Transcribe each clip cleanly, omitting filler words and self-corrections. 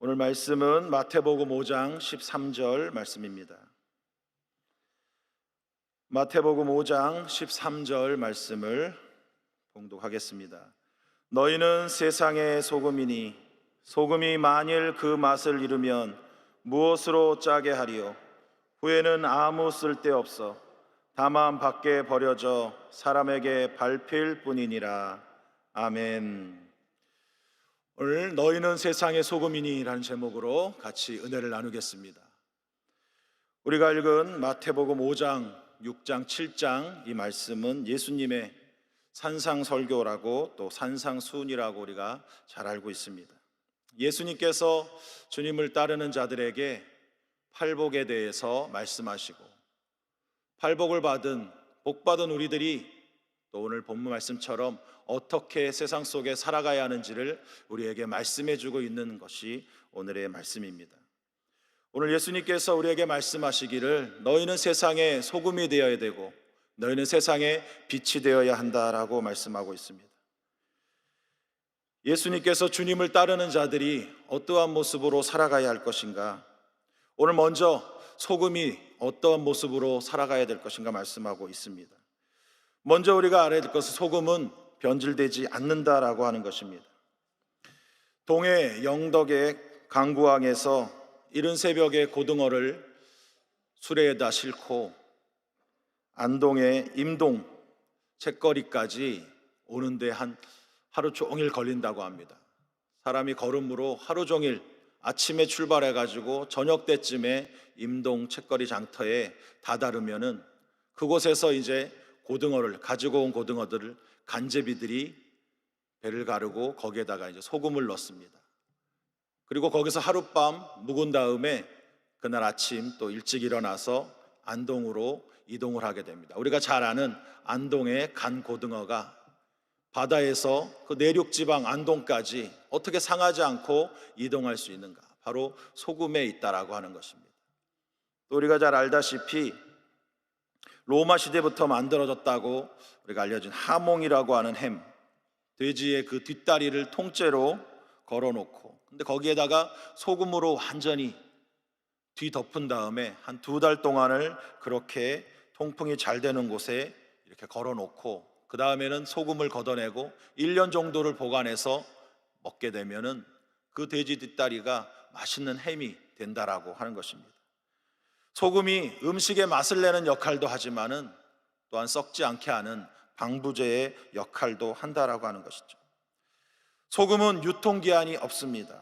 오늘 말씀은 마태복음 5장 13절 말씀입니다. 마태복음 5장 13절 말씀을 봉독하겠습니다. 너희는 세상의 소금이니 소금이 만일 그 맛을 잃으면 무엇으로 짜게 하리요? 후에는 아무 쓸데없어 다만 밖에 버려져 사람에게 밟힐 뿐이니라. 아멘. 오늘 너희는 세상의 소금이니 라는 제목으로 같이 은혜를 나누겠습니다. 우리가 읽은 마태복음 5장, 6장, 7장 이 말씀은 예수님의 산상설교라고 또 산상수훈이라고 우리가 잘 알고 있습니다. 예수님께서 주님을 따르는 자들에게 팔복에 대해서 말씀하시고 팔복을 받은 복받은 우리들이 또 오늘 본문 말씀처럼 어떻게 세상 속에 살아가야 하는지를 우리에게 말씀해 주고 있는 것이 오늘의 말씀입니다. 오늘 예수님께서 우리에게 말씀하시기를 너희는 세상의 소금이 되어야 되고 너희는 세상의 빛이 되어야 한다라고 말씀하고 있습니다. 예수님께서 주님을 따르는 자들이 어떠한 모습으로 살아가야 할 것인가, 오늘 먼저 소금이 어떠한 모습으로 살아가야 될 것인가 말씀하고 있습니다. 먼저 우리가 알아야 될 것은 소금은 변질되지 않는다라고 하는 것입니다. 동해 영덕의 강구항에서 이른 새벽에 고등어를 수레에다 싣고 안동의 임동 책거리까지 오는데 하루 종일 걸린다고 합니다. 사람이 걸음으로 하루 종일 아침에 출발해가지고 저녁 때쯤에 임동 책거리 장터에 다다르면은 그곳에서 이제 고등어를 가지고 온 고등어들을 간제비들이 배를 가르고 거기에다가 이제 소금을 넣습니다. 그리고 거기서 하룻밤 묵은 다음에 그날 아침 또 일찍 일어나서 안동으로 이동을 하게 됩니다. 우리가 잘 아는 안동의 간 고등어가 바다에서 그 내륙지방 안동까지 어떻게 상하지 않고 이동할 수 있는가? 바로 소금에 있다라고 하는 것입니다. 또 우리가 잘 알다시피 로마 시대부터 만들어졌다고 우리가 알려진 하몽이라고 하는 햄, 돼지의 그 뒷다리를 통째로 걸어놓고 근데 거기에다가 소금으로 완전히 뒤덮은 다음에 한 2달 동안을 그렇게 통풍이 잘 되는 곳에 이렇게 걸어놓고 그 다음에는 소금을 걷어내고 1년 정도를 보관해서 먹게 되면은 그 돼지 뒷다리가 맛있는 햄이 된다라고 하는 것입니다. 소금이 음식의 맛을 내는 역할도 하지만은 또한 썩지 않게 하는 방부제의 역할도 한다라고 하는 것이죠. 소금은 유통기한이 없습니다.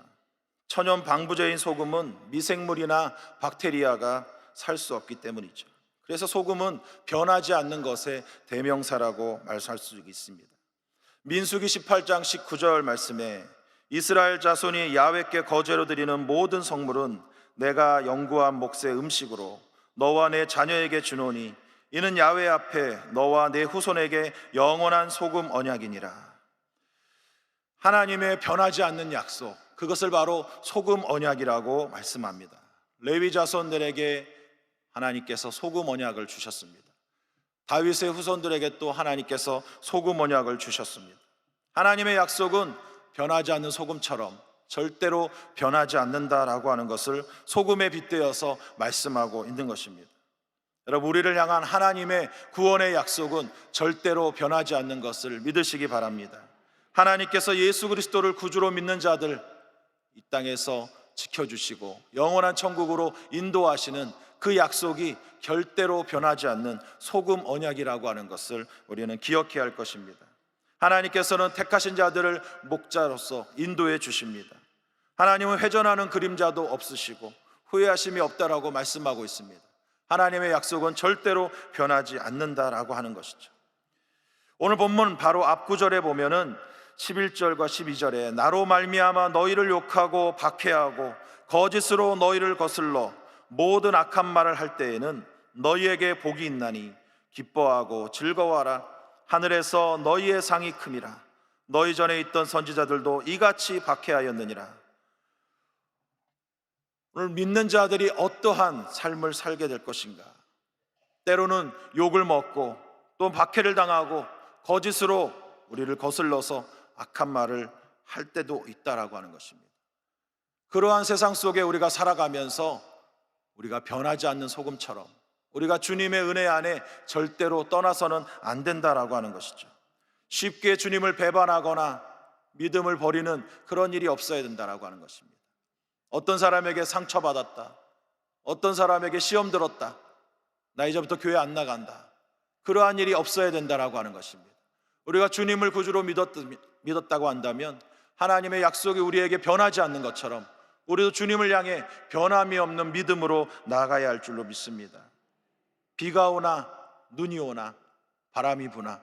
천연 방부제인 소금은 미생물이나 박테리아가 살 수 없기 때문이죠. 그래서 소금은 변하지 않는 것의 대명사라고 말할 수 있습니다. 민수기 18장 19절 말씀에 이스라엘 자손이 야훼께 거제로 드리는 모든 성물은 내가 영구한 몫의 음식으로 너와 내 자녀에게 주노니 이는 야훼 앞에 너와 내 후손에게 영원한 소금 언약이니라. 하나님의 변하지 않는 약속, 그것을 바로 소금 언약이라고 말씀합니다. 레위 자손들에게 하나님께서 소금 언약을 주셨습니다. 다윗의 후손들에게 또 하나님께서 소금 언약을 주셨습니다. 하나님의 약속은 변하지 않는 소금처럼 절대로 변하지 않는다라고 하는 것을 소금에 빗대어서 말씀하고 있는 것입니다. 여러분, 우리를 향한 하나님의 구원의 약속은 절대로 변하지 않는 것을 믿으시기 바랍니다. 하나님께서 예수 그리스도를 구주로 믿는 자들 이 땅에서 지켜주시고 영원한 천국으로 인도하시는 그 약속이 절대로 변하지 않는 소금 언약이라고 하는 것을 우리는 기억해야 할 것입니다. 하나님께서는 택하신 자들을 목자로서 인도해 주십니다. 하나님은 회전하는 그림자도 없으시고 후회하심이 없다라고 말씀하고 있습니다. 하나님의 약속은 절대로 변하지 않는다라고 하는 것이죠. 오늘 본문 바로 앞 구절에 보면은 11절과 12절에 나로 말미암아 너희를 욕하고 박해하고 거짓으로 너희를 거슬러 모든 악한 말을 할 때에는 너희에게 복이 있나니 기뻐하고 즐거워하라. 하늘에서 너희의 상이 큼이라. 너희 전에 있던 선지자들도 이같이 박해하였느니라. 오늘 믿는 자들이 어떠한 삶을 살게 될 것인가? 때로는 욕을 먹고 또 박해를 당하고 거짓으로 우리를 거슬러서 악한 말을 할 때도 있다라고 하는 것입니다. 그러한 세상 속에 우리가 살아가면서 우리가 변하지 않는 소금처럼 우리가 주님의 은혜 안에 절대로 떠나서는 안 된다라고 하는 것이죠. 쉽게 주님을 배반하거나 믿음을 버리는 그런 일이 없어야 된다라고 하는 것입니다. 어떤 사람에게 상처받았다, 어떤 사람에게 시험 들었다, 나 이제부터 교회 안 나간다, 그러한 일이 없어야 된다라고 하는 것입니다. 우리가 주님을 구주로 믿었다고 한다면 하나님의 약속이 우리에게 변하지 않는 것처럼 우리도 주님을 향해 변함이 없는 믿음으로 나아가야 할 줄로 믿습니다. 비가 오나 눈이 오나 바람이 부나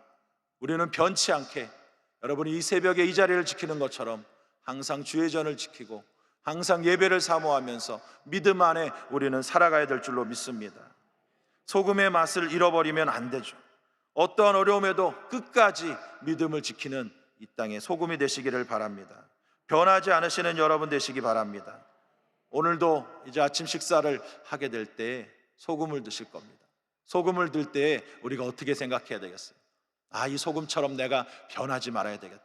우리는 변치 않게 여러분이 이 새벽에 이 자리를 지키는 것처럼 항상 주의 전을 지키고 항상 예배를 사모하면서 믿음 안에 우리는 살아가야 될 줄로 믿습니다. 소금의 맛을 잃어버리면 안 되죠. 어떠한 어려움에도 끝까지 믿음을 지키는 이 땅의 소금이 되시기를 바랍니다. 변하지 않으시는 여러분 되시기 바랍니다. 오늘도 이제 아침 식사를 하게 될 때 소금을 드실 겁니다. 소금을 들 때 우리가 어떻게 생각해야 되겠어요? 이 소금처럼 내가 변하지 말아야 되겠다.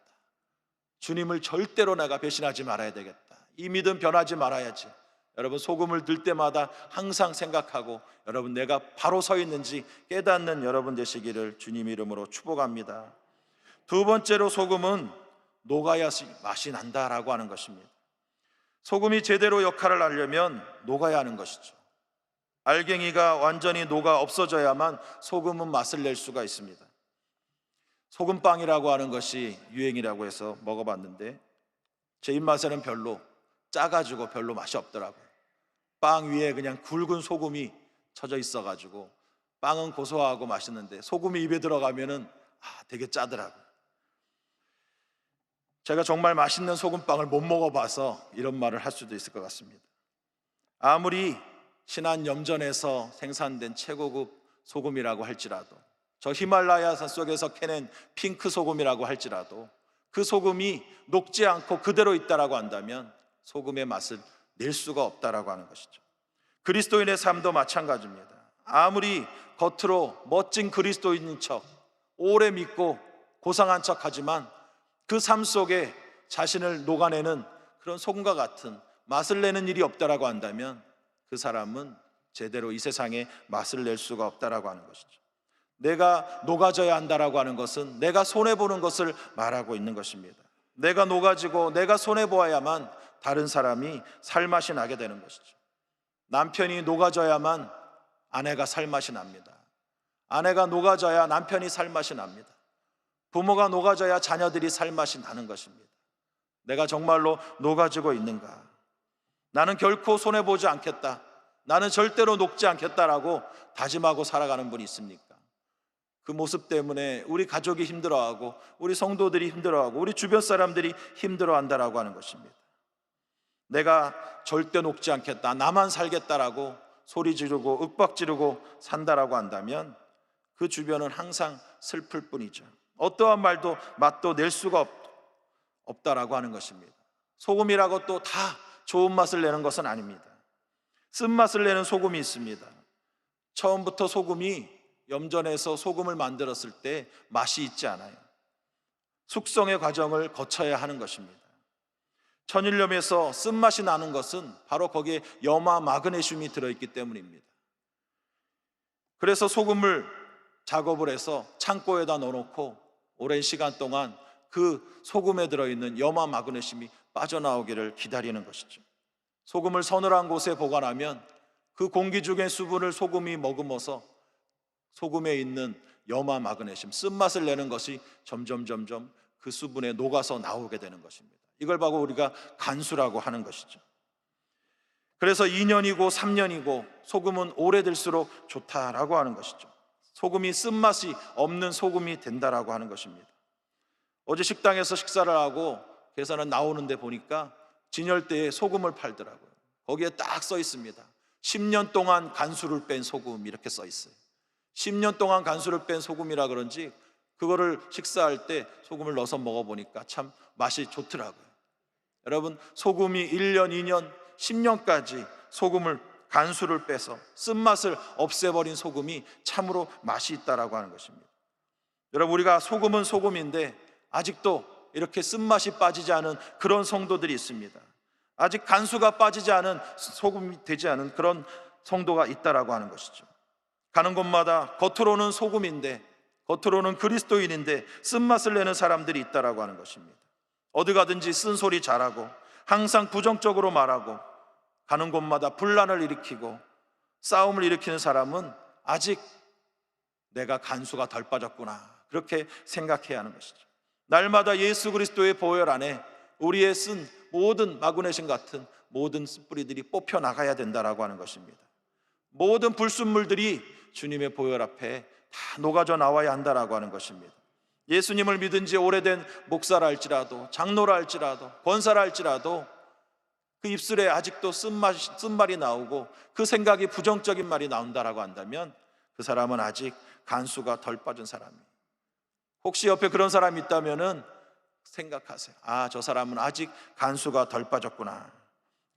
주님을 절대로 내가 배신하지 말아야 되겠다. 이 믿음 변하지 말아야지. 여러분, 소금을 들 때마다 항상 생각하고 여러분 내가 바로 서 있는지 깨닫는 여러분 되시기를 주님 이름으로 축복합니다. 두 번째로 소금은 녹아야 맛이 난다라고 하는 것입니다. 소금이 제대로 역할을 하려면 녹아야 하는 것이죠. 알갱이가 완전히 녹아 없어져야만 소금은 맛을 낼 수가 있습니다. 소금빵이라고 하는 것이 유행이라고 해서 먹어봤는데 제 입맛에는 별로 짜가지고 별로 맛이 없더라고요. 빵 위에 그냥 굵은 소금이 쳐져 있어가지고 빵은 고소하고 맛있는데 소금이 입에 들어가면은 되게 짜더라고요. 제가 정말 맛있는 소금빵을 못 먹어봐서 이런 말을 할 수도 있을 것 같습니다. 아무리 신안 염전에서 생산된 최고급 소금이라고 할지라도, 저 히말라야 산 속에서 캐낸 핑크 소금이라고 할지라도 그 소금이 녹지 않고 그대로 있다라고 한다면 소금의 맛을 낼 수가 없다라고 하는 것이죠. 그리스도인의 삶도 마찬가지입니다. 아무리 겉으로 멋진 그리스도인인 척 오래 믿고 고상한 척 하지만 그 삶 속에 자신을 녹아내는 그런 소금과 같은 맛을 내는 일이 없다라고 한다면 그 사람은 제대로 이 세상에 맛을 낼 수가 없다라고 하는 것이죠. 내가 녹아져야 한다라고 하는 것은 내가 손해보는 것을 말하고 있는 것입니다. 내가 녹아지고 내가 손해보아야만 다른 사람이 살맛이 나게 되는 것이죠. 남편이 녹아져야만 아내가 살맛이 납니다. 아내가 녹아져야 남편이 살맛이 납니다. 부모가 녹아져야 자녀들이 살맛이 나는 것입니다. 내가 정말로 녹아지고 있는가? 나는 결코 손해보지 않겠다, 나는 절대로 녹지 않겠다라고 다짐하고 살아가는 분이 있습니까? 그 모습 때문에 우리 가족이 힘들어하고 우리 성도들이 힘들어하고 우리 주변 사람들이 힘들어한다라고 하는 것입니다. 내가 절대 녹지 않겠다, 나만 살겠다라고 소리 지르고 윽박 지르고 산다라고 한다면 그 주변은 항상 슬플 뿐이죠. 어떠한 말도 맛도 낼 수가 없다라고 하는 것입니다. 소금이라고 또 다 좋은 맛을 내는 것은 아닙니다. 쓴맛을 내는 소금이 있습니다. 처음부터 소금이 염전에서 소금을 만들었을 때 맛이 있지 않아요. 숙성의 과정을 거쳐야 하는 것입니다. 천일염에서 쓴맛이 나는 것은 바로 거기에 염화 마그네슘이 들어있기 때문입니다. 그래서 소금을 작업을 해서 창고에다 넣어놓고 오랜 시간 동안 그 소금에 들어있는 염화 마그네슘이 빠져나오기를 기다리는 것이죠. 소금을 서늘한 곳에 보관하면 그 공기 중의 수분을 소금이 머금어서 소금에 있는 염화 마그네슘, 쓴맛을 내는 것이 점점 그 수분에 녹아서 나오게 되는 것입니다. 이걸 바로 우리가 간수라고 하는 것이죠. 그래서 2년이고 3년이고 소금은 오래될수록 좋다라고 하는 것이죠. 소금이 쓴맛이 없는 소금이 된다라고 하는 것입니다. 어제 식당에서 식사를 하고 계산은 나오는데 보니까 진열대에 소금을 팔더라고요. 거기에 딱 써 있습니다. 10년 동안 간수를 뺀 소금, 이렇게 써 있어요. 10년 동안 간수를 뺀 소금이라 그런지 그거를 식사할 때 소금을 넣어서 먹어보니까 참 맛이 좋더라고요. 여러분, 소금이 1년, 2년, 10년까지 소금을 간수를 빼서 쓴맛을 없애버린 소금이 참으로 맛이 있다라고 하는 것입니다. 여러분, 우리가 소금은 소금인데 아직도 이렇게 쓴맛이 빠지지 않은 그런 성도들이 있습니다. 아직 간수가 빠지지 않은, 소금이 되지 않은 그런 성도가 있다라고 하는 것이죠. 가는 곳마다 겉으로는 소금인데, 겉으로는 그리스도인인데 쓴맛을 내는 사람들이 있다라고 하는 것입니다. 어디 가든지 쓴소리 잘하고 항상 부정적으로 말하고 가는 곳마다 분란을 일으키고 싸움을 일으키는 사람은 아직 내가 간수가 덜 빠졌구나, 그렇게 생각해야 하는 것이죠. 날마다 예수 그리스도의 보혈 안에 우리의 쓴 모든 마그네슘 같은 모든 쓴뿌리들이 뽑혀 나가야 된다라고 하는 것입니다. 모든 불순물들이 주님의 보혈 앞에 다 녹아져 나와야 한다라고 하는 것입니다. 예수님을 믿은 지 오래된 목사라 할지라도, 장로라 할지라도, 권사라 할지라도 그 입술에 아직도 쓴말이 나오고 그 생각이 부정적인 말이 나온다라고 한다면 그 사람은 아직 간수가 덜 빠진 사람이에요. 혹시 옆에 그런 사람이 있다면은 생각하세요. 아, 저 사람은 아직 간수가 덜 빠졌구나,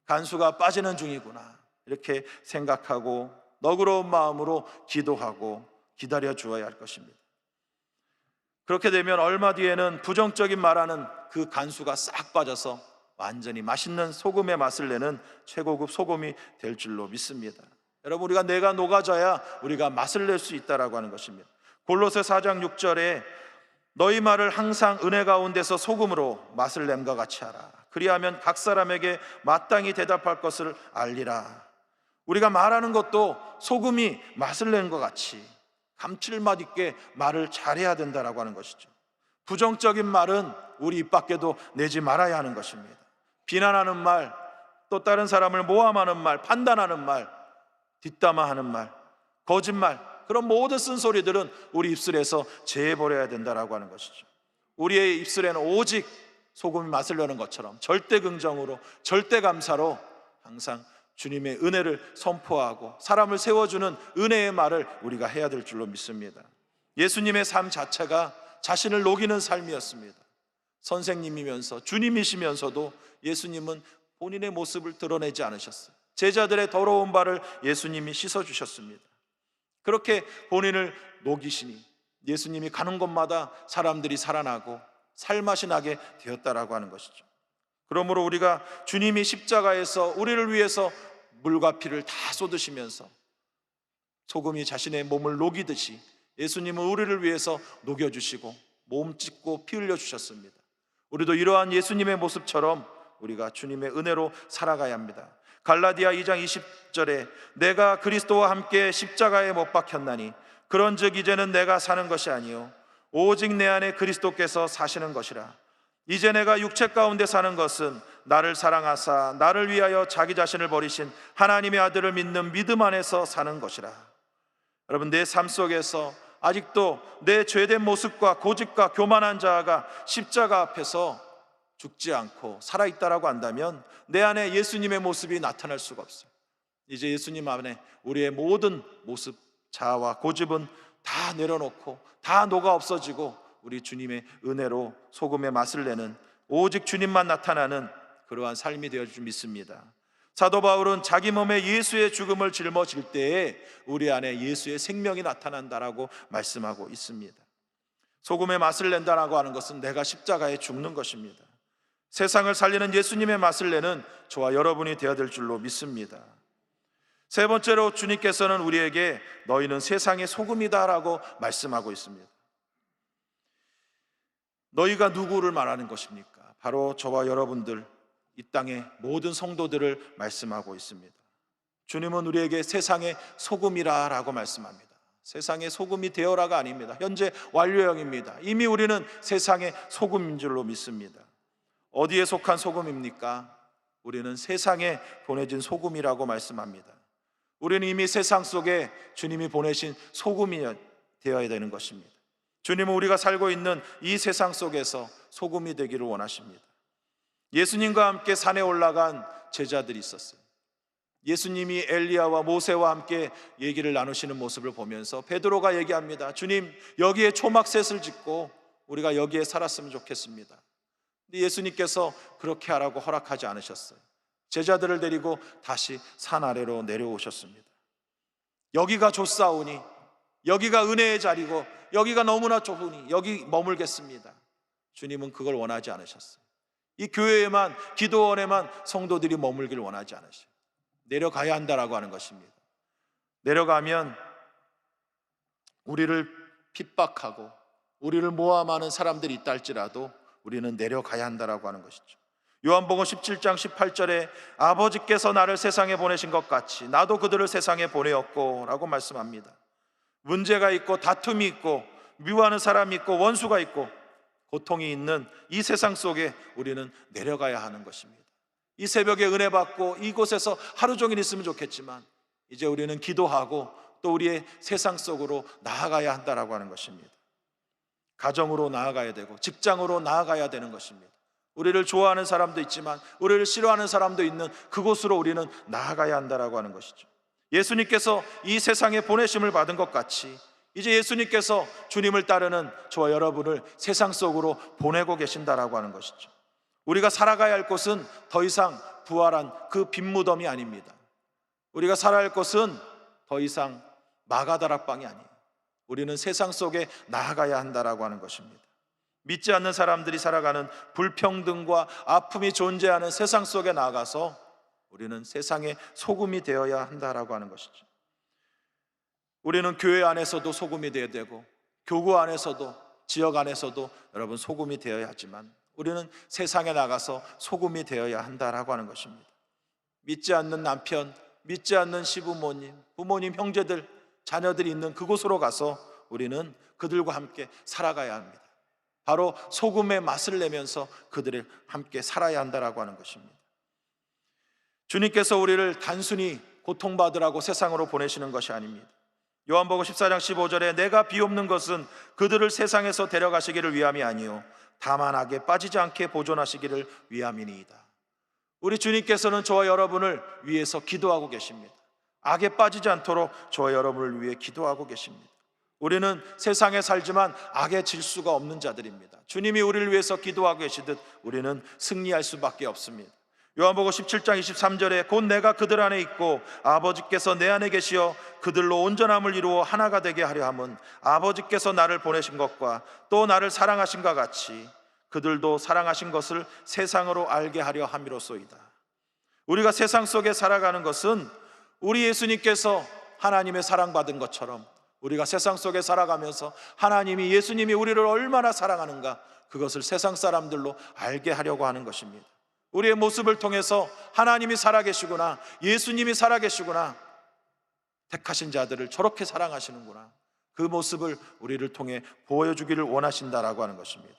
간수가 빠지는 중이구나, 이렇게 생각하고 너그러운 마음으로 기도하고 기다려 주어야 할 것입니다. 그렇게 되면 얼마 뒤에는 부정적인 말하는 그 간수가 싹 빠져서 완전히 맛있는 소금의 맛을 내는 최고급 소금이 될 줄로 믿습니다. 여러분, 우리가 내가 녹아져야 우리가 맛을 낼 수 있다라고 하는 것입니다. 골로새 4장 6절에 너희 말을 항상 은혜 가운데서 소금으로 맛을 냄과 같이 하라. 그리하면 각 사람에게 마땅히 대답할 것을 알리라. 우리가 말하는 것도 소금이 맛을 내는 것 같이 감칠맛 있게 말을 잘해야 된다라고 하는 것이죠. 부정적인 말은 우리 입 밖에도 내지 말아야 하는 것입니다. 비난하는 말, 또 다른 사람을 모함하는 말, 판단하는 말, 뒷담화하는 말, 거짓말, 그런 모든 쓴소리들은 우리 입술에서 제해버려야 된다라고 하는 것이죠. 우리의 입술에는 오직 소금이 맛을 내는 것처럼 절대 긍정으로, 절대 감사로 항상 주님의 은혜를 선포하고 사람을 세워주는 은혜의 말을 우리가 해야 될 줄로 믿습니다. 예수님의 삶 자체가 자신을 녹이는 삶이었습니다. 선생님이면서 주님이시면서도 예수님은 본인의 모습을 드러내지 않으셨어요. 제자들의 더러운 발을 예수님이 씻어주셨습니다. 그렇게 본인을 녹이시니 예수님이 가는 곳마다 사람들이 살아나고 살맛이 나게 되었다라고 하는 것이죠. 그러므로 우리가 주님이 십자가에서 우리를 위해서 물과 피를 다 쏟으시면서 소금이 자신의 몸을 녹이듯이 예수님은 우리를 위해서 녹여주시고 몸 찢고 피 흘려주셨습니다. 우리도 이러한 예수님의 모습처럼 우리가 주님의 은혜로 살아가야 합니다. 갈라디아 2장 20절에 내가 그리스도와 함께 십자가에 못 박혔나니 그런즉 이제는 내가 사는 것이 아니요 오직 내 안에 그리스도께서 사시는 것이라. 이제 내가 육체 가운데 사는 것은 나를 사랑하사 나를 위하여 자기 자신을 버리신 하나님의 아들을 믿는 믿음 안에서 사는 것이라. 여러분, 내 삶 속에서 아직도 내 죄된 모습과 고집과 교만한 자아가 십자가 앞에서 죽지 않고 살아있다라고 한다면 내 안에 예수님의 모습이 나타날 수가 없어요. 이제 예수님 안에 우리의 모든 모습, 자아와 고집은 다 내려놓고 다 녹아 없어지고 우리 주님의 은혜로 소금의 맛을 내는 오직 주님만 나타나는 그러한 삶이 되어질 줄 믿습니다. 사도 바울은 자기 몸에 예수의 죽음을 짊어질 때에 우리 안에 예수의 생명이 나타난다라고 말씀하고 있습니다. 소금의 맛을 낸다라고 하는 것은 내가 십자가에 죽는 것입니다. 세상을 살리는 예수님의 맛을 내는 저와 여러분이 되어야 될 줄로 믿습니다. 세 번째로 주님께서는 우리에게 너희는 세상의 소금이다라고 말씀하고 있습니다. 너희가 누구를 말하는 것입니까? 바로 저와 여러분들, 이 땅의 모든 성도들을 말씀하고 있습니다. 주님은 우리에게 세상의 소금이라고 말씀합니다. 세상의 소금이 되어라가 아닙니다. 현재 완료형입니다. 이미 우리는 세상의 소금인 줄로 믿습니다. 어디에 속한 소금입니까? 우리는 세상에 보내진 소금이라고 말씀합니다. 우리는 이미 세상 속에 주님이 보내신 소금이 되어야 되는 것입니다. 주님은 우리가 살고 있는 이 세상 속에서 소금이 되기를 원하십니다. 예수님과 함께 산에 올라간 제자들이 있었어요. 예수님이 엘리야와 모세와 함께 얘기를 나누시는 모습을 보면서 베드로가 얘기합니다. 주님, 여기에 초막셋을 짓고 우리가 여기에 살았으면 좋겠습니다. 근데 예수님께서 그렇게 하라고 허락하지 않으셨어요. 제자들을 데리고 다시 산 아래로 내려오셨습니다. 여기가 좋사오니, 여기가 은혜의 자리고 여기가 너무나 좁으니 여기 머물겠습니다. 주님은 그걸 원하지 않으셨어요. 이 교회에만, 기도원에만 성도들이 머물길 원하지 않으셔요. 내려가야 한다라고 하는 것입니다. 내려가면 우리를 핍박하고 우리를 모함하는 사람들이 있다 할지라도 우리는 내려가야 한다라고 하는 것이죠. 요한복음 17장 18절에 아버지께서 나를 세상에 보내신 것 같이 나도 그들을 세상에 보내었고 라고 말씀합니다. 문제가 있고 다툼이 있고 미워하는 사람이 있고 원수가 있고 고통이 있는 이 세상 속에 우리는 내려가야 하는 것입니다. 이 새벽에 은혜 받고 이곳에서 하루 종일 있으면 좋겠지만 이제 우리는 기도하고 또 우리의 세상 속으로 나아가야 한다라고 하는 것입니다. 가정으로 나아가야 되고 직장으로 나아가야 되는 것입니다. 우리를 좋아하는 사람도 있지만 우리를 싫어하는 사람도 있는 그곳으로 우리는 나아가야 한다라고 하는 것이죠. 예수님께서 이 세상에 보내심을 받은 것 같이 이제 예수님께서 주님을 따르는 저와 여러분을 세상 속으로 보내고 계신다라고 하는 것이죠. 우리가 살아가야 할 곳은 더 이상 부활한 그 빈무덤이 아닙니다. 우리가 살아야 할 곳은 더 이상 마가다락방이 아니에요. 우리는 세상 속에 나아가야 한다라고 하는 것입니다. 믿지 않는 사람들이 살아가는 불평등과 아픔이 존재하는 세상 속에 나아가서 우리는 세상의 소금이 되어야 한다라고 하는 것이죠. 우리는 교회 안에서도 소금이 되어야 되고 교구 안에서도 지역 안에서도 여러분 소금이 되어야 하지만 우리는 세상에 나가서 소금이 되어야 한다라고 하는 것입니다. 믿지 않는 남편, 믿지 않는 시부모님, 부모님, 형제들, 자녀들이 있는 그곳으로 가서 우리는 그들과 함께 살아가야 합니다. 바로 소금의 맛을 내면서 그들을 함께 살아야 한다라고 하는 것입니다. 주님께서 우리를 단순히 고통받으라고 세상으로 보내시는 것이 아닙니다. 요한복음 14장 15절에 내가 비옵는 것은 그들을 세상에서 데려가시기를 위함이 아니요 다만 악에 빠지지 않게 보존하시기를 위함이니이다. 우리 주님께서는 저와 여러분을 위해서 기도하고 계십니다. 악에 빠지지 않도록 저와 여러분을 위해 기도하고 계십니다. 우리는 세상에 살지만 악에 질 수가 없는 자들입니다. 주님이 우리를 위해서 기도하고 계시듯 우리는 승리할 수밖에 없습니다. 요한복음 17장 23절에 곧 내가 그들 안에 있고 아버지께서 내 안에 계시어 그들로 온전함을 이루어 하나가 되게 하려 함은 아버지께서 나를 보내신 것과 또 나를 사랑하신과 같이 그들도 사랑하신 것을 세상으로 알게 하려 함이로소이다. 우리가 세상 속에 살아가는 것은 우리 예수님께서 하나님의 사랑받은 것처럼 우리가 세상 속에 살아가면서 하나님이, 예수님이 우리를 얼마나 사랑하는가 그것을 세상 사람들로 알게 하려고 하는 것입니다. 우리의 모습을 통해서 하나님이 살아계시구나, 예수님이 살아계시구나, 택하신 자들을 저렇게 사랑하시는구나, 그 모습을 우리를 통해 보여주기를 원하신다라고 하는 것입니다.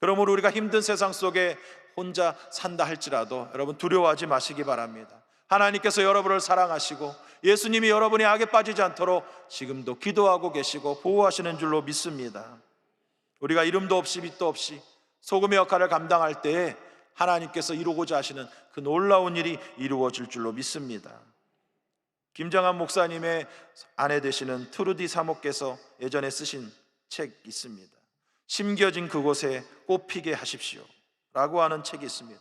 그러므로 우리가 힘든 세상 속에 혼자 산다 할지라도 여러분 두려워하지 마시기 바랍니다. 하나님께서 여러분을 사랑하시고 예수님이 여러분이 악에 빠지지 않도록 지금도 기도하고 계시고 보호하시는 줄로 믿습니다. 우리가 이름도 없이 빛도 없이 소금의 역할을 감당할 때에 하나님께서 이루고자 하시는 그 놀라운 일이 이루어질 줄로 믿습니다. 김정한 목사님의 아내 되시는 트루디 사모께서 예전에 쓰신 책 있습니다. 심겨진 그곳에 꽃피게 하십시오 라고 하는 책이 있습니다.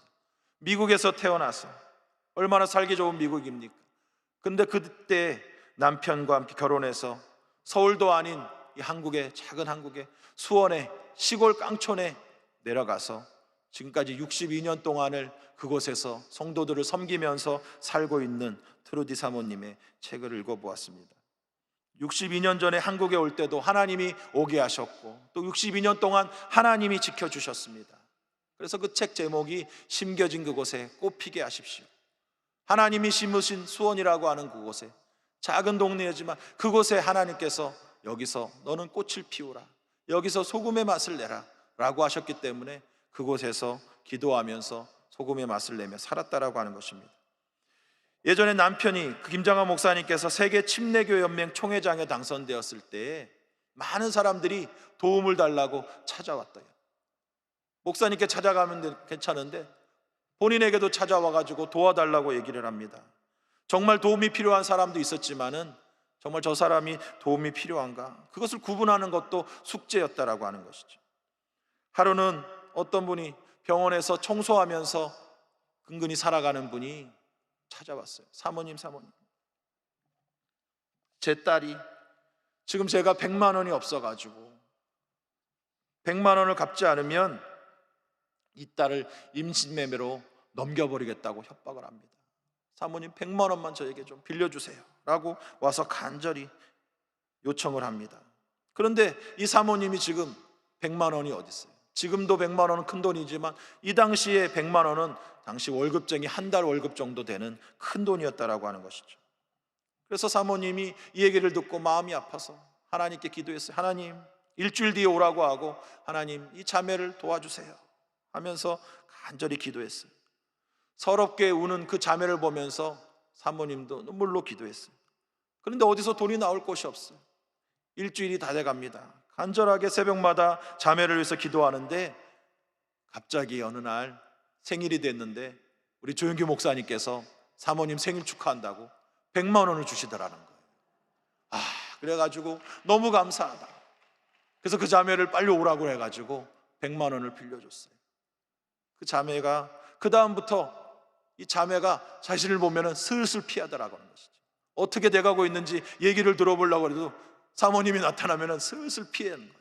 미국에서 태어나서 얼마나 살기 좋은 미국입니까? 근데 그때 남편과 함께 결혼해서 서울도 아닌 이 한국의 작은 한국의 수원의 시골 깡촌에 내려가서 지금까지 62년 동안을 그곳에서 성도들을 섬기면서 살고 있는 트루디 사모님의 책을 읽어보았습니다. 62년 전에 한국에 올 때도 하나님이 오게 하셨고 또 62년 동안 하나님이 지켜주셨습니다. 그래서 그 책 제목이 심겨진 그곳에 꽃피게 하십시오. 하나님이 심으신 수원이라고 하는 그곳에, 작은 동네이지만 그곳에 하나님께서 여기서 너는 꽃을 피우라, 여기서 소금의 맛을 내라 라고 하셨기 때문에 그곳에서 기도하면서 소금의 맛을 내며 살았다라고 하는 것입니다. 예전에 남편이 김장한 목사님께서 세계 침례교 연맹 총회장에 당선되었을 때 많은 사람들이 도움을 달라고 찾아왔대요. 목사님께 찾아가면 괜찮은데 본인에게도 찾아와가지고 도와달라고 얘기를 합니다. 정말 도움이 필요한 사람도 있었지만은 정말 저 사람이 도움이 필요한가, 그것을 구분하는 것도 숙제였다라고 하는 것이죠. 하루는 어떤 분이 병원에서 청소하면서 근근히 살아가는 분이 찾아왔어요. 사모님, 제 딸이 지금 제가 100만 원이 없어가지고 100만 원을 갚지 않으면 이 딸을 임신매매로 넘겨버리겠다고 협박을 합니다. 사모님 100만 원만 저에게 좀 빌려주세요 라고 와서 간절히 요청을 합니다. 그런데 이 사모님이 지금 100만 원이 어디 있어요? 지금도 100만 원은 큰 돈이지만 이 당시에 100만 원은 당시 월급쟁이 한 달 월급 정도 되는 큰 돈이었다라고 하는 것이죠. 그래서 사모님이 이 얘기를 듣고 마음이 아파서 하나님께 기도했어요. 하나님, 일주일 뒤에 오라고 하고 하나님 이 자매를 도와주세요 하면서 간절히 기도했어요. 서럽게 우는 그 자매를 보면서 사모님도 눈물로 기도했어요. 그런데 어디서 돈이 나올 곳이 없어요. 일주일이 다 돼갑니다. 간절하게 새벽마다 자매를 위해서 기도하는데 갑자기 어느 날 생일이 됐는데 우리 조영규 목사님께서 사모님 생일 축하한다고 100만 원을 주시더라는 거예요. 그래가지고 너무 감사하다. 그래서 그 자매를 빨리 오라고 해가지고 100만 원을 빌려줬어요. 그 자매가 그 다음부터 이 자매가 자신을 보면은 슬슬 피하더라고 하는 것이죠. 어떻게 돼가고 있는지 얘기를 들어보려고 해도 사모님이 나타나면은 슬슬 피하는 거예요.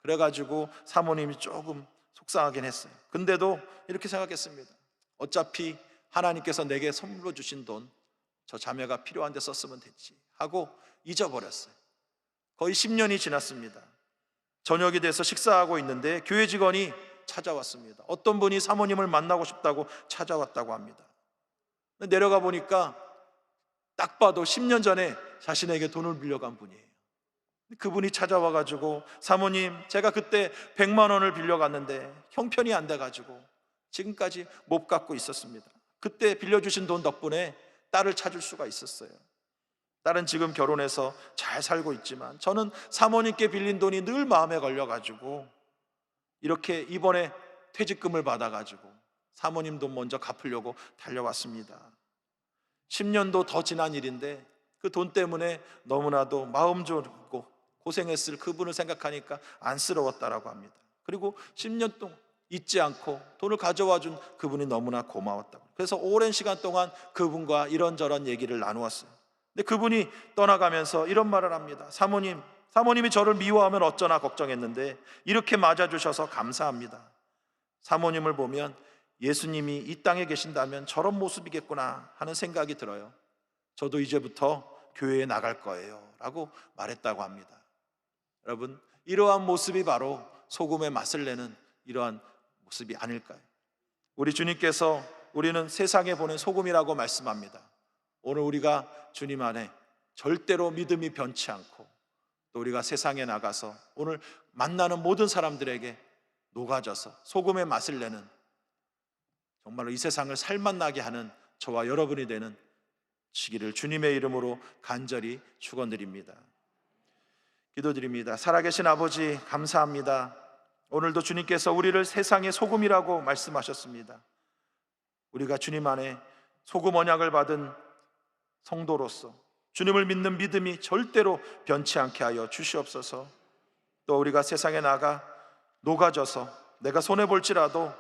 그래가지고 사모님이 조금 속상하긴 했어요. 근데도 이렇게 생각했습니다. 어차피 하나님께서 내게 선물로 주신 돈 저 자매가 필요한 데 썼으면 됐지 하고 잊어버렸어요. 거의 10년이 지났습니다. 저녁이 돼서 식사하고 있는데 교회 직원이 찾아왔습니다. 어떤 분이 사모님을 만나고 싶다고 찾아왔다고 합니다. 내려가 보니까 딱 봐도 10년 전에 자신에게 돈을 빌려간 분이에요. 그분이 찾아와가지고 사모님, 제가 그때 100만 원을 빌려갔는데 형편이 안 돼가지고 지금까지 못 갚고 있었습니다. 그때 빌려주신 돈 덕분에 딸을 찾을 수가 있었어요. 딸은 지금 결혼해서 잘 살고 있지만 저는 사모님께 빌린 돈이 늘 마음에 걸려가지고 이렇게 이번에 퇴직금을 받아가지고 사모님 돈 먼저 갚으려고 달려왔습니다. 10년도 더 지난 일인데 그 돈 때문에 너무나도 마음 졸고 고생했을 그분을 생각하니까 안쓰러웠다라고 합니다. 그리고 10년 동안 잊지 않고 돈을 가져와 준 그분이 너무나 고마웠다고. 그래서 오랜 시간 동안 그분과 이런저런 얘기를 나누었어요. 근데 그분이 떠나가면서 이런 말을 합니다. 사모님이 저를 미워하면 어쩌나 걱정했는데 이렇게 맞아주셔서 감사합니다. 사모님을 보면 예수님이 이 땅에 계신다면 저런 모습이겠구나 하는 생각이 들어요. 저도 이제부터 교회에 나갈 거예요 라고 말했다고 합니다. 여러분, 이러한 모습이 바로 소금의 맛을 내는 이러한 모습이 아닐까요? 우리 주님께서 우리는 세상에 보낸 소금이라고 말씀합니다. 오늘 우리가 주님 안에 절대로 믿음이 변치 않고 또 우리가 세상에 나가서 오늘 만나는 모든 사람들에게 녹아져서 소금의 맛을 내는, 정말로 이 세상을 살맛나게 하는 저와 여러분이 되는 시기를 주님의 이름으로 간절히 축원드립니다. 기도드립니다. 살아계신 아버지, 감사합니다. 오늘도 주님께서 우리를 세상의 소금이라고 말씀하셨습니다. 우리가 주님 안에 소금 언약을 받은 성도로서 주님을 믿는 믿음이 절대로 변치 않게 하여 주시옵소서. 또 우리가 세상에 나가 녹아져서 내가 손해볼지라도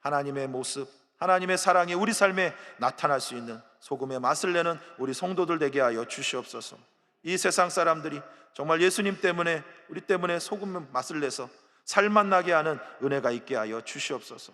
하나님의 모습, 하나님의 사랑이 우리 삶에 나타날 수 있는 소금의 맛을 내는 우리 성도들 되게 하여 주시옵소서. 이 세상 사람들이 정말 예수님 때문에, 우리 때문에 소금의 맛을 내서 살맛나게 하는 은혜가 있게 하여 주시옵소서.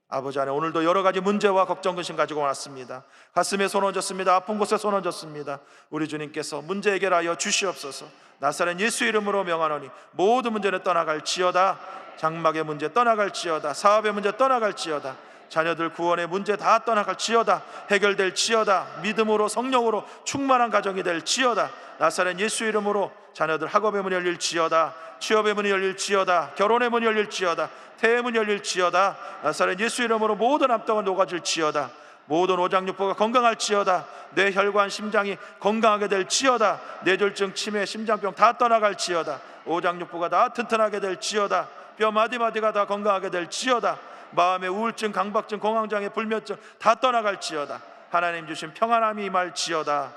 아버지 안에 오늘도 여러 가지 문제와 걱정, 근심 가지고 왔습니다. 가슴에 손 얹었습니다. 아픈 곳에 손 얹었습니다. 우리 주님께서 문제 해결하여 주시옵소서. 나사렛 예수 이름으로 명하노니 모든 문제는 떠나갈지어다. 장막의 문제 떠나갈지어다. 사업의 문제 떠나갈지어다. 자녀들 구원의 문제 다 떠나갈지어다. 해결될지어다. 믿음으로 성령으로 충만한 가정이 될지어다. 나사렛 예수 이름으로 자녀들 학업의 문이 열릴지어다. 취업의 문이 열릴지어다. 결혼의 문이 열릴지어다. 태의 문이 열릴지어다. 나사렛 예수 이름으로 모든 암덩은 녹아질지어다. 모든 오장육부가 건강할지어다. 뇌, 혈관, 심장이 건강하게 될지어다. 뇌졸중, 치매, 심장병 다 떠나갈지어다. 오장육부가 다 튼튼하게 될지어다. 뼈 마디마디가 다 건강하게 될지어다. 마음의 우울증, 강박증, 공황장애, 불면증 다 떠나갈지어다. 하나님 주신 평안함이 임할지어다.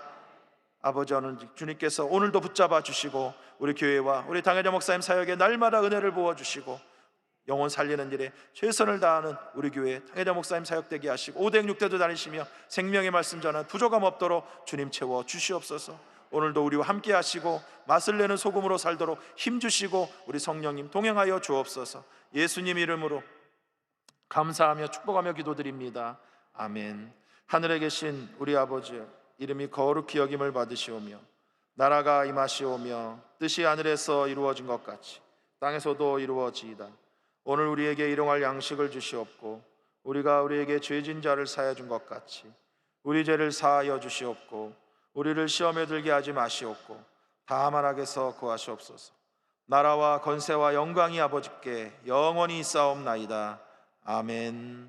아버지, 오늘 주님께서 오늘도 붙잡아 주시고 우리 교회와 우리 당회자 목사님 사역에 날마다 은혜를 부어주시고 영혼 살리는 일에 최선을 다하는 우리 교회 당회자 목사님 사역되게 하시고 5대 6대도 다니시며 생명의 말씀 전한 부족함 없도록 주님 채워 주시옵소서. 오늘도 우리와 함께 하시고 맛을 내는 소금으로 살도록 힘 주시고 우리 성령님 동행하여 주옵소서. 예수님 이름으로 감사하며 축복하며 기도드립니다. 아멘. 하늘에 계신 우리 아버지, 이름이 거룩히 여김을 받으시오며 나라가 임하시오며 뜻이 하늘에서 이루어진 것 같이 땅에서도 이루어지이다. 오늘 우리에게 일용할 양식을 주시옵고 우리가 우리에게 죄진 자를 사하여 준 것 같이 우리 죄를 사하여 주시옵고 우리를 시험에 들게 하지 마시옵고 다만 악에서 구하시옵소서. 나라와 권세와 영광이 아버지께 영원히 있사옵나이다. 아멘.